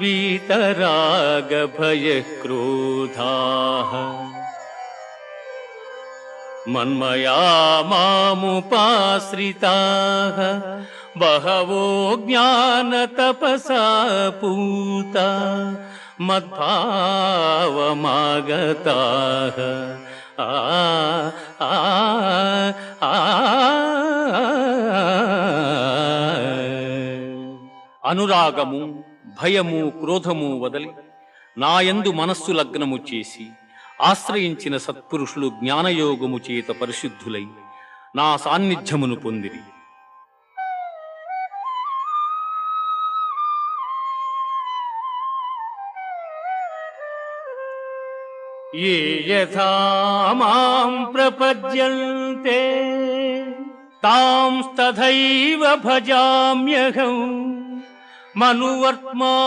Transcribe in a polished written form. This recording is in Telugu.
वीतरागभयक्रोधाः मन्मया मामुपाश्रिताः बहवो ज्ञानतपसा पूता मद्भावमागताः అనురాగము భయము క్రోధము వదలి నాయందు మనస్సు లగ్నము చేసి ఆశ్రయించిన సత్పురుషులు జ్ఞానయోగము చేత పరిశుద్ధులై నా సాన్నిధ్యమును పొందిరి. ये यथा मां प्रपद्यन्ते तांस्तथैव भजाम्यहम् मनुवर्त्मा